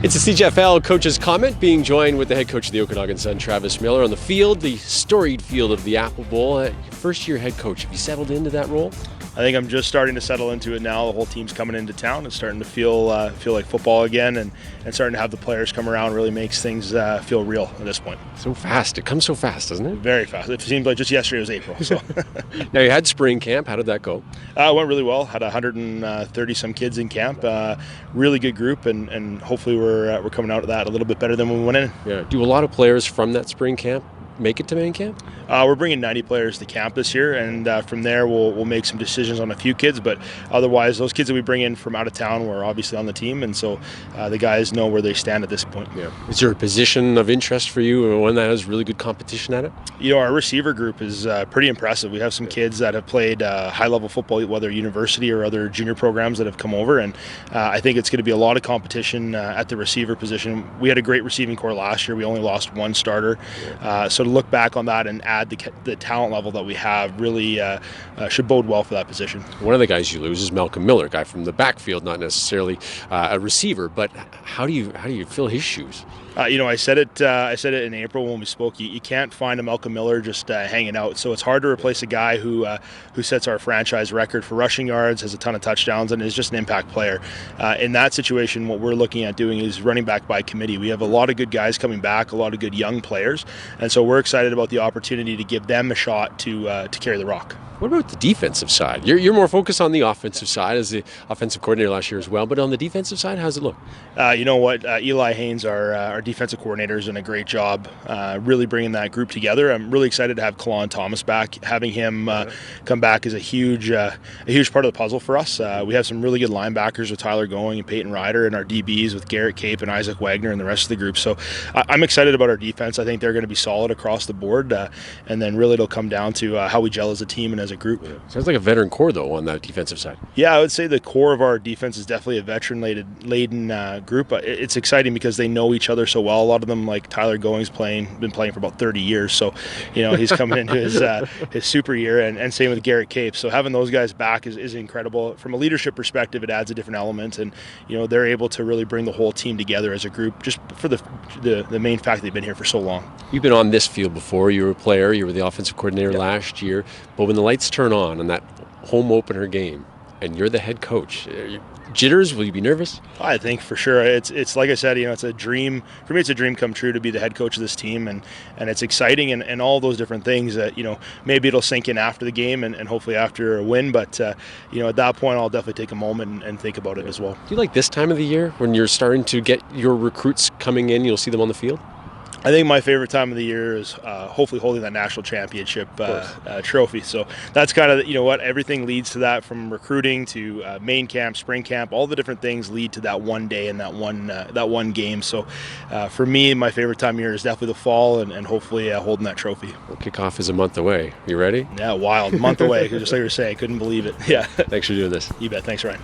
It's a CJFL Coach's Comment, being joined with the head coach of the Okanagan Sun, Travis Miller, on the field, the storied field of the Apple Bowl. First-year head coach, have you settled into that role? I think I'm just starting to settle into it now. The whole team's coming into town. It's starting to feel like football again, and starting to have the players come around really makes things feel real at this point. So fast. It comes so fast, doesn't it? Very fast. It seems like just yesterday was April. So. Now, you had spring camp. How did that go? It went really well. Had 130-some kids in camp. Really good group, and hopefully we're coming out of that a little bit better than when we went in. Yeah. Do a lot of players from that spring camp make it to main camp? We're bringing 90 players to camp this year, and from there we'll make some decisions on a few kids, but otherwise those kids that we bring in from out of town were obviously on the team, and so the guys know where they stand at this point. Yeah. Is there a position of interest for you, or one that has really good competition at it? You know, our receiver group is pretty impressive. We have some kids that have played high-level football, whether university or other junior programs, that have come over, and I think it's going to be a lot of competition at the receiver position. We had a great receiving core last year. We only lost one starter, so to look back on that and add the talent level that we have really should bode well for that position. One of the guys you lose is Malcolm Miller, a guy from the backfield, not necessarily a receiver, but how do you fill his shoes? I said it in April when we spoke. You can't find a Malcolm Miller just hanging out. So it's hard to replace a guy who sets our franchise record for rushing yards, has a ton of touchdowns, and is just an impact player. In that situation, what we're looking at doing is running back by committee. We have a lot of good guys coming back, a lot of good young players, and so we're excited about the opportunity to give them a shot to carry the rock. What about the defensive side? You're more focused on the offensive side as the offensive coordinator last year as well, but on the defensive side, how's it look? You know what? Eli Haynes, our defensive coordinator, is doing a great job really bringing that group together. I'm really excited to have Kalon Thomas back. Having him come back is a huge part of the puzzle for us. We have some really good linebackers with Tyler Going and Peyton Ryder, and our DBs with Garrett Cape and Isaac Wagner and the rest of the group. So I'm excited about our defense. I think they're going to be solid across the board, and then really it'll come down to how we gel as a team and as a group. Yeah. Sounds like a veteran core, though, on that defensive side. Yeah, I would say the core of our defense is definitely a veteran-laden group. It's exciting because they know each other so well. A lot of them, like Tyler Going's been playing for about 30 years, so he's coming into his super year, and same with Garrett Cape. So having those guys back is incredible. From a leadership perspective, it adds a different element, and they're able to really bring the whole team together as a group, just for the main fact they've been here for so long. You've been on this field before. You were a player. You were the offensive coordinator last year. But when the lights turn on that home opener game, and you're the head coach, jitters? Will you be nervous? I think for sure. It's like I said, it's a dream. For me, it's a dream come true to be the head coach of this team, and it's exciting and all those different things that, maybe it'll sink in after the game and hopefully after a win. But, at that point, I'll definitely take a moment and think about it as well. Do you like this time of the year when you're starting to get your recruits coming in, you'll see them on the field? I think my favorite time of the year is hopefully holding that national championship trophy. So that's kind of, everything leads to that, from recruiting to main camp, spring camp. All the different things lead to that one day and that one game. So for me, my favorite time of year is definitely the fall, and hopefully holding that trophy. Well, kickoff is a month away. You ready? Yeah, wild. A month away. Just like you were saying, couldn't believe it. Yeah. Thanks for doing this. You bet. Thanks, Ryan.